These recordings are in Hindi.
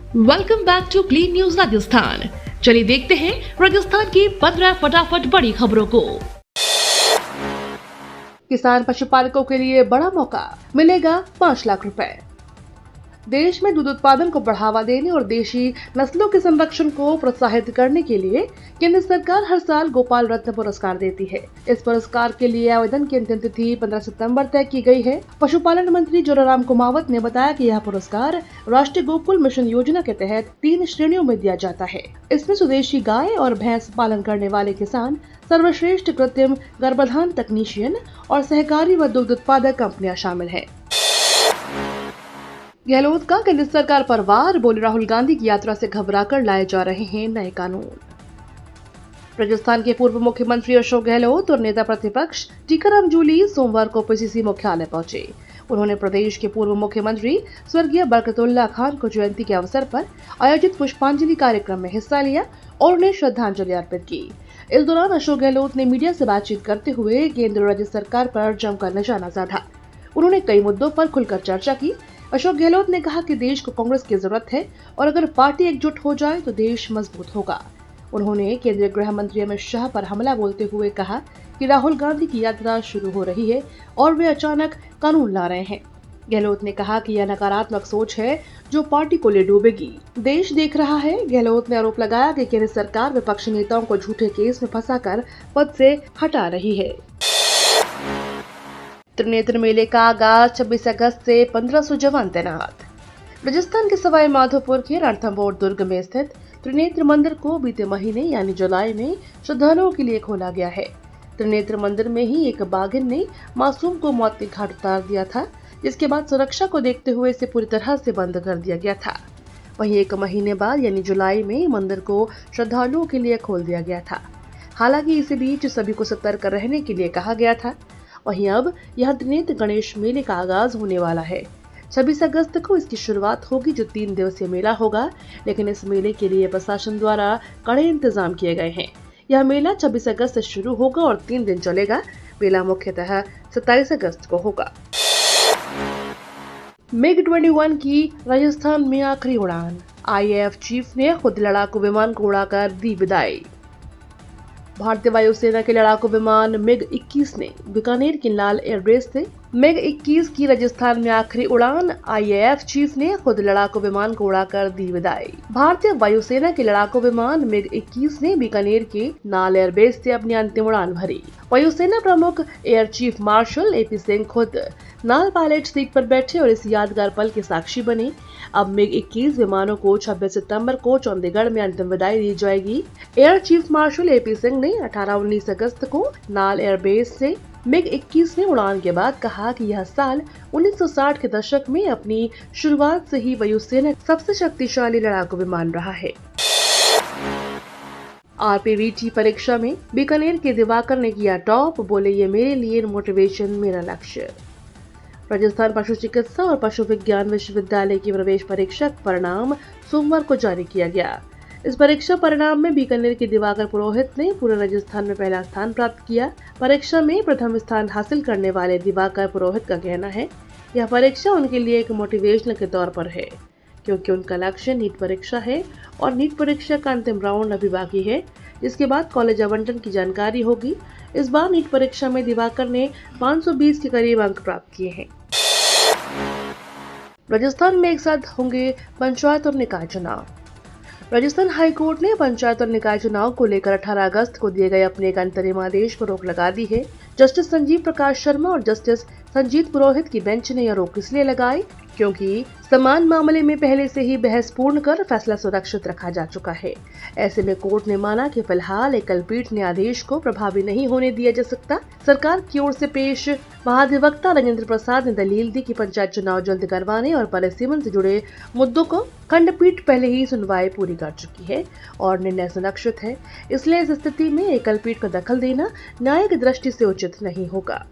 Welcome back to clean news Rajasthan. चलिए देखते हैं राजस्थान की 15 फटाफट बड़ी खबरों को। किसान पशुपालकों के लिए बड़ा मौका, मिलेगा 5 लाख रुपए। देश में दूध उत्पादन को बढ़ावा देने और देशी नस्लों के संरक्षण को प्रोत्साहित करने के लिए केंद्र सरकार हर साल गोपाल रत्न पुरस्कार देती है। इस पुरस्कार के लिए आवेदन की अंतिम तिथि 15 सितंबर तय की गई है। पशुपालन मंत्री जोराराम कुमावत ने बताया कि यह पुरस्कार राष्ट्रीय गोकुल मिशन योजना के तहत 3 श्रेणियों में दिया जाता है। इसमें स्वदेशी गाय और भैंस पालन करने वाले किसान, सर्वश्रेष्ठ कृत्रिम गर्भाधान तकनीशियन और सहकारी व दुग्ध उत्पादक कंपनियां शामिल है। गहलोत का केंद्र सरकार पर वार, बोले राहुल गांधी की यात्रा से घबराकर लाए जा रहे हैं नए कानून। राजस्थान के पूर्व मुख्यमंत्री अशोक गहलोत और नेता प्रतिपक्ष टीकाराम जूली सोमवार को पीसीसी मुख्यालय पहुंचे। उन्होंने प्रदेश के पूर्व मुख्यमंत्री स्वर्गीय बरकतुल्ला खान को जयंती के अवसर पर आयोजित पुष्पांजलि कार्यक्रम में हिस्सा लिया और उन्हें श्रद्धांजलि अर्पित की। इस दौरान अशोक गहलोत ने मीडिया से बातचीत करते हुए केंद्र और राज्य सरकार पर जमकर निशाना साधा। उन्होंने कई मुद्दों पर खुलकर चर्चा की। अशोक गहलोत ने कहा कि देश को कांग्रेस की जरूरत है और अगर पार्टी एकजुट हो जाए तो देश मजबूत होगा। उन्होंने केंद्रीय गृह मंत्री अमित शाह पर हमला बोलते हुए कहा कि राहुल गांधी की यात्रा शुरू हो रही है और वे अचानक कानून ला रहे हैं। गहलोत ने कहा कि यह नकारात्मक सोच है जो पार्टी को ले डूबेगी। देश देख रहा है। गहलोत ने आरोप लगाया कि केंद्र सरकार विपक्षी नेताओं को झूठे केस में फंसाकर पद से हटा रही है। त्रिनेत्र मेले का आगाज, 26 अगस्त से 1500 जवान तैनात। राजस्थान के सवाई माधोपुर के रणथंभौर दुर्ग में स्थित त्रिनेत्र मंदिर को बीते महीने यानी जुलाई में श्रद्धालुओं के लिए खोला गया है। त्रिनेत्र मंदिर में ही एक बाघिन ने मासूम को मौत के घाट उतार दिया था, जिसके बाद सुरक्षा को देखते हुए इसे पूरी तरह से बंद कर दिया गया था। वहीं 1 महीने बाद यानी जुलाई में मंदिर को श्रद्धालुओं के लिए खोल दिया गया था। हालांकि इसी बीच सभी को सतर्क रहने के लिए कहा गया था। वहीं अब यह त्रिनेत्र गणेश मेले का आगाज होने वाला है। 26 अगस्त को इसकी शुरुआत होगी, जो 3 दिवसीय मेला होगा। लेकिन इस मेले के लिए प्रशासन द्वारा कड़े इंतजाम किए गए हैं। यह मेला 26 अगस्त से शुरू होगा और 3 दिन चलेगा। मेला मुख्यतः 27 अगस्त को होगा। MiG-21 की राजस्थान में आखिरी उड़ान, IAF चीफ ने खुद लड़ाकू विमान को उड़ाकर दी विदाई। भारतीय वायुसेना के लड़ाकू विमान MiG-21 ने बीकानेर के लाल एयरबेस से MiG-21 की राजस्थान में आखिरी उड़ान, IAF चीफ ने खुद लड़ाकू विमान को उड़ाकर दी विदाई। भारतीय वायुसेना के लड़ाकू विमान MiG-21 ने बीकानेर के लाल एयरबेस से अपनी अंतिम उड़ान भरी। वायुसेना प्रमुख air chief marshal AP Singh खुद नाल पायलट सीट पर बैठे और इस यादगार पल के साक्षी बने। अब MiG-21 विमानों को 26 सितंबर को चंडीगढ़ में अंतिम विदाई दी जाएगी। Air chief marshal AP Singh ने 18-19 अगस्त को नाल एयरबेस से MiG-21 में उड़ान के बाद कहा कि यह साल 1960 के दशक में अपनी शुरुआत से ही वायुसेना सबसे शक्तिशाली लड़ाकू विमान रहा है। RPVT परीक्षा में बीकानेर के दिवाकर ने किया टॉप, बोले ये मेरे लिए मोटिवेशन, मेरा लक्ष्य। राजस्थान पशु चिकित्सा और पशु विज्ञान विश्वविद्यालय की प्रवेश परीक्षा परिणाम सोमवार को जारी किया गया। इस परीक्षा परिणाम में बीकानेर के दिवाकर पुरोहित ने पूरे राजस्थान में पहला स्थान प्राप्त किया। परीक्षा में प्रथम स्थान हासिल करने वाले दिवाकर पुरोहित का कहना है यह परीक्षा उनके लिए एक मोटिवेशनल के तौर पर है, क्योंकि उनका लक्ष्य नीट परीक्षा है और नीट परीक्षा का अंतिम राउंड अभी बाकी है, जिसके बाद कॉलेज आवंटन की जानकारी होगी। इस बार नीट परीक्षा में दिवाकर ने 520 के करीब अंक प्राप्त किए हैं। राजस्थान में एक साथ होंगे पंचायत और निकाय चुनाव। राजस्थान हाई कोर्ट ने पंचायत और निकाय चुनाव को लेकर 18 अगस्त को दिए गए अपने एक अंतरिम आदेश पर रोक लगा दी है। जस्टिस संजीव प्रकाश शर्मा और जस्टिस संजीत पुरोहित की बेंच ने यह रोक इसलिए लगाई क्योंकि समान मामले में पहले से ही बहस पूर्ण कर फैसला सुरक्षित रखा जा चुका है। ऐसे में कोर्ट ने माना कि फिलहाल एकल पीठ ने आदेश को प्रभावी नहीं होने दिया जा सकता। सरकार की ओर से पेश महाधिवक्ता राजेंद्र प्रसाद ने दलील दी कि पंचायत चुनाव जल्द करवाने और परिसीमन से जुड़े मुद्दों को खंडपीठ पहले ही सुनवाई पूरी कर चुकी है और निर्णय सुरक्षित है। इसलिए इस स्थिति में एकल पीठ का दखल देना न्यायिक दृष्टि से उचित नहीं होगा।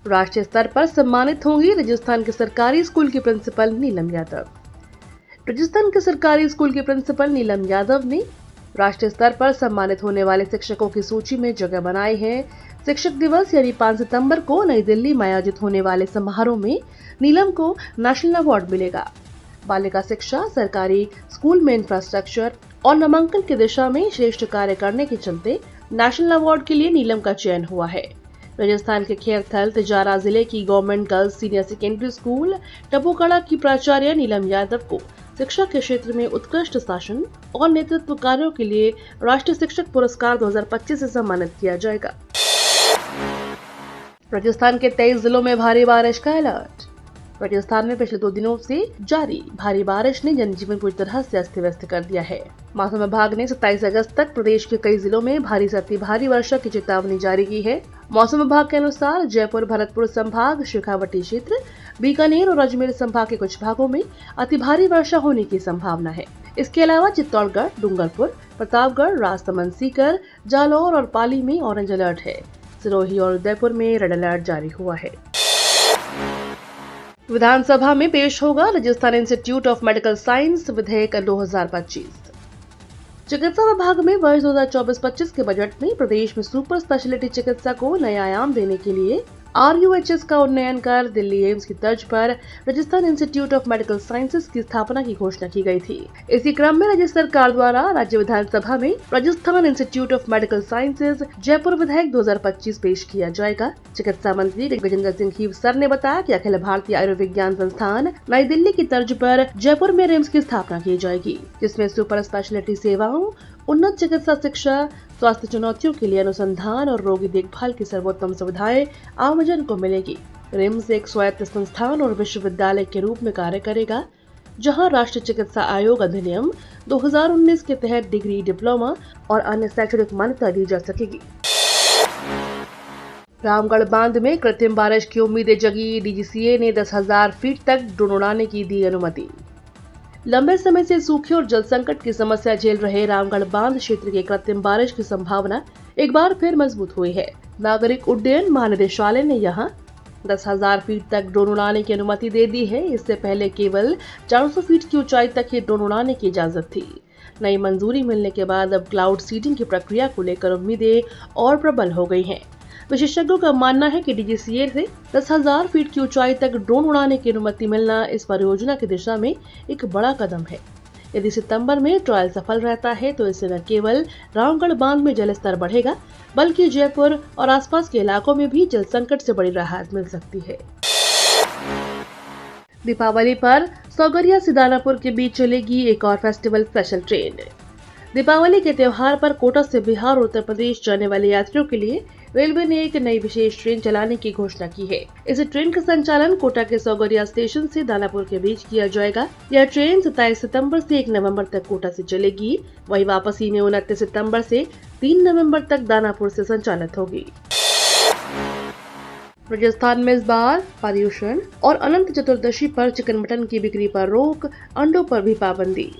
राष्ट्रीय स्तर पर सम्मानित होंगी राजस्थान के सरकारी स्कूल की प्रिंसिपल नीलम यादव। राजस्थान के सरकारी स्कूल के प्रिंसिपल नीलम यादव ने राष्ट्रीय स्तर पर सम्मानित होने वाले शिक्षकों की सूची में जगह बनाई है। शिक्षक दिवस यानी 5 सितंबर को नई दिल्ली में आयोजित होने वाले समारोह में नीलम को नेशनल अवार्ड मिलेगा। बालिका शिक्षा, सरकारी स्कूल में इंफ्रास्ट्रक्चर और नामांकन की दिशा में श्रेष्ठ कार्य करने के चलते नेशनल अवार्ड के लिए नीलम का चयन हुआ है। राजस्थान के खेरथल तिजारा जिले की government girls senior secondary school Tabokra की प्राचार्य नीलम यादव को शिक्षा के क्षेत्र में उत्कृष्ट शासन और नेतृत्व कार्यों के लिए राष्ट्रीय शिक्षक पुरस्कार 2025 से सम्मानित किया जाएगा। राजस्थान के 23 जिलों में भारी बारिश का अलर्ट। राजस्थान में पिछले 2 दिनों से जारी भारी बारिश ने जनजीवन पूरी तरह से अस्त व्यस्त कर दिया है। मौसम विभाग ने 27 अगस्त तक प्रदेश के कई जिलों में भारी से अति भारी वर्षा की चेतावनी जारी की है। मौसम विभाग के अनुसार जयपुर, भरतपुर संभाग, शेखावटी क्षेत्र, बीकानेर और अजमेर संभाग के कुछ भागों में अति भारी वर्षा होने की संभावना है। इसके अलावा चित्तौड़गढ़, डूंगरपुर, प्रतापगढ़, राजसमंद, सीकर, जालौर और पाली में ऑरेंज अलर्ट है। सिरोही और उदयपुर में रेड अलर्ट जारी हुआ है। विधानसभा में पेश होगा Rajasthan institute of medical science विधेयक 2025। चिकित्सा विभाग में वर्ष 2024-25 के बजट में प्रदेश में सुपर स्पेशलिटी चिकित्सा को नया आयाम देने के लिए RUHS का उन्नयन कर दिल्ली एम्स की तर्ज पर Rajasthan institute of medical sciences की स्थापना की घोषणा की गई थी। इसी क्रम में राज्य सरकार द्वारा राज्य विधानसभा में Rajasthan institute of medical sciences Jaipur विधेयक 2025 पेश किया जाएगा। चिकित्सा मंत्री गजेंद्र सिंह खीवसर ने बताया कि अखिल भारतीय आयुर्विज्ञान संस्थान नई दिल्ली की तर्ज पर जयपुर में एम्स की स्थापना की जाएगी, जिसमें सुपर स्पेशलिटी सेवाओं, उन्नत चिकित्सा शिक्षा, स्वास्थ्य चुनौतियों के लिए अनुसंधान और रोगी देखभाल की सर्वोत्तम सुविधाएं आमजन को मिलेगी। रिम्स एक स्वायत्त संस्थान और विश्वविद्यालय के रूप में कार्य करेगा, जहां राष्ट्रीय चिकित्सा आयोग अधिनियम 2019 के तहत डिग्री, डिप्लोमा और अन्य शैक्षणिक मान्यता दी जा सकेगी। रामगढ़ बांध में कृत्रिम बारिश की उम्मीदें जगी। DGCA ने 10,000 फीट तक ड्रोन उड़ाने की दी अनुमति। लंबे समय से सूखे और जल संकट की समस्या झेल रहे रामगढ़ बांध क्षेत्र के कृत्रिम बारिश की संभावना एक बार फिर मजबूत हुई है। नागरिक उड्डयन महानिदेशालय ने यहां 10,000 फीट तक ड्रोन उड़ाने की अनुमति दे दी है। इससे पहले केवल 400 फीट की ऊंचाई तक ही ड्रोन उड़ाने की इजाजत थी। नई मंजूरी मिलने के बाद अब क्लाउड सीडिंग की प्रक्रिया को लेकर उम्मीदें और प्रबल हो गई हैं। विशेषज्ञों का मानना है कि DGCA से 10,000 फीट की ऊंचाई तक ड्रोन उड़ाने की अनुमति मिलना इस परियोजना की दिशा में एक बड़ा कदम है। यदि सितंबर में ट्रायल सफल रहता है तो इससे न केवल रामगढ़ बांध में जल स्तर बढ़ेगा, बल्कि जयपुर और आसपास के इलाकों में भी जल संकट से बड़ी राहत मिल सकती है। दीपावली पर सौगरिया से दानापुर के बीच चलेगी एक और फेस्टिवल स्पेशल ट्रेन। दीपावली के त्योहार पर कोटा से बिहार और उत्तर प्रदेश जाने वाले यात्रियों के लिए रेलवे ने एक नई विशेष ट्रेन चलाने की घोषणा की है। इस ट्रेन का संचालन कोटा के सौगरिया स्टेशन से दानापुर के बीच किया जाएगा। यह ट्रेन 27 सितंबर से 1 नवंबर तक कोटा से चलेगी। वहीं वापसी में 29 सितंबर से 3 नवंबर तक दानापुर से संचालित होगी। राजस्थान में इस बार पर्युषण और अनंत चतुर्दशी पर चिकन मटन की बिक्री पर रोक, अंडों पर भी पाबंदी।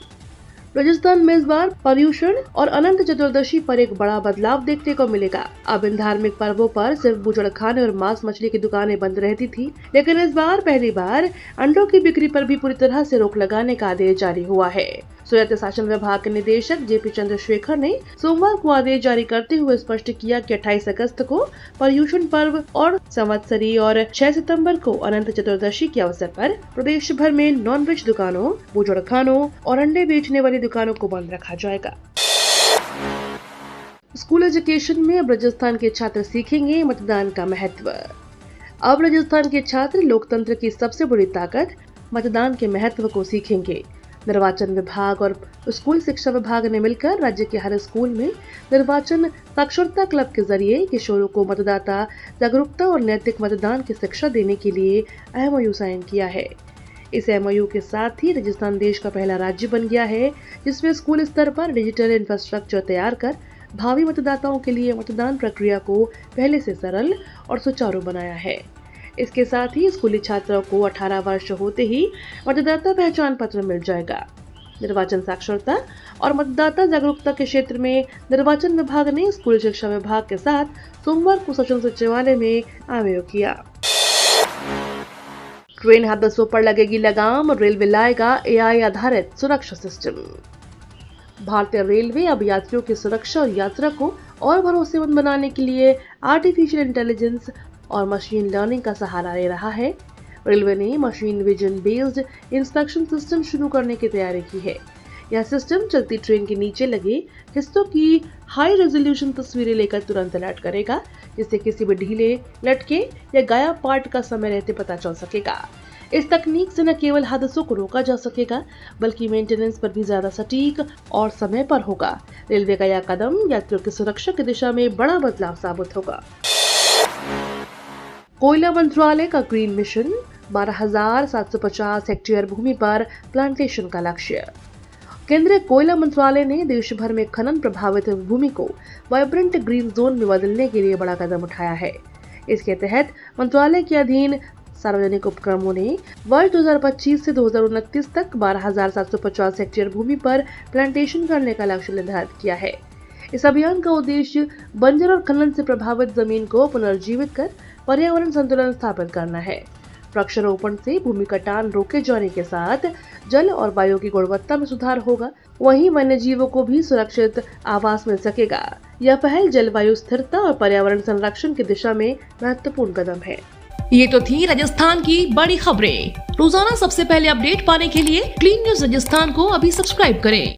राजस्थान में इस बार पर्युषण और अनंत चतुर्दशी पर एक बड़ा बदलाव देखने को मिलेगा। अब इन धार्मिक पर्वों पर सिर्फ बूचड़खाने और मांस मछली की दुकानें बंद रहती थी, लेकिन इस बार पहली बार अंडों की बिक्री पर भी पूरी तरह से रोक लगाने का आदेश जारी हुआ है। स्वायत्त शासन विभाग के निदेशक JP चंद्रशेखर ने सोमवार को आदेश जारी करते हुए स्पष्ट किया कि 28 अगस्त को पर्युषण पर्व और संवत्सरी और 6 सितंबर को अनंत चतुर्दशी के अवसर पर प्रदेश भर में नॉनवेज दुकानों, बूचड़खानों और अंडे बेचने वाली दुकानों को बंद रखा जाएगा। स्कूल एजुकेशन में अब राजस्थान के छात्र सीखेंगे मतदान का महत्व। अब राजस्थान के छात्र लोकतंत्र की सबसे बड़ी ताकत मतदान के महत्व को सीखेंगे। निर्वाचन विभाग और स्कूल शिक्षा विभाग ने मिलकर राज्य के हर स्कूल में निर्वाचन साक्षरता क्लब के जरिए किशोरों को मतदाता जागरूकता और नैतिक मतदान की शिक्षा देने के लिए MOU साइन किया है। इस MOU के साथ ही राजस्थान देश का पहला राज्य बन गया है जिसमें स्कूल स्तर पर डिजिटल इंफ्रास्ट्रक्चर तैयार कर भावी मतदाताओं के लिए मतदान प्रक्रिया को पहले से सरल और सुचारू बनाया है। इसके साथ ही स्कूली छात्रों को 18 वर्ष होते ही मतदाता पहचान पत्र मिल जाएगा। निर्वाचन साक्षरता और मतदाता जागरूकता के क्षेत्र में निर्वाचन विभाग ने स्कूल शिक्षा विभाग के साथ सोमवार को सचिव सचिवालय में MOU किया। ट्रेन हादसों पर लगेगी लगाम, रेलवे लाएगा AI आधारित सुरक्षा सिस्टम। भारतीय रेलवे अब यात्रियों की सुरक्षा और यात्रा को और भरोसेमंद बनाने के लिए आर्टिफिशियल इंटेलिजेंस और मशीन लर्निंग का सहारा ले रहा है। रेलवे ने machine vision based inspection system शुरू करने की तैयारी की है। यह सिस्टम चलती ट्रेन के नीचे लगे हिस्सों की हाई रेजोल्यूशन तस्वीरें लेकर तुरंत अलर्ट करेगा, जिससे किसी भी ढीले, लटके या गायब पार्ट का समय रहते पता चल सकेगा। इस तकनीक से न केवल हादसों को रोका जा सकेगा, बल्कि मेंटेनेंस पर भी ज्यादा सटीक और समय पर होगा। रेलवे का यह कदम यात्रियों की सुरक्षा की दिशा में बड़ा बदलाव साबित होगा। कोयला मंत्रालय का ग्रीन मिशन, 12,750 हेक्टेयर भूमि पर प्लांटेशन का लक्ष्य। केंद्रीय कोयला मंत्रालय ने देश भर में खनन प्रभावित भूमि को वाइब्रेंट ग्रीन जोन में बदलने के लिए बड़ा कदम उठाया है। इसके तहत मंत्रालय के अधीन सार्वजनिक उपक्रमों ने वर्ष 2025 से 2029 तक 12,750 हेक्टेयर भूमि पर प्लांटेशन करने का लक्ष्य निर्धारित किया है। इस अभियान का उद्देश्य बंजर और खनन से प्रभावित जमीन को पुनर्जीवित कर पर्यावरण संतुलन स्थापित करना है। वृक्षारोपण से भूमि कटान रोके जाने के साथ जल और वायु की गुणवत्ता में सुधार होगा, वहीं वन्य जीवों को भी सुरक्षित आवास मिल सकेगा। यह पहल जलवायु स्थिरता और पर्यावरण संरक्षण की दिशा में महत्वपूर्ण कदम है। ये तो थी राजस्थान की बड़ी खबरें। रोजाना सबसे पहले अपडेट पाने के लिए क्लीन न्यूज राजस्थान को अभी सब्सक्राइब करें।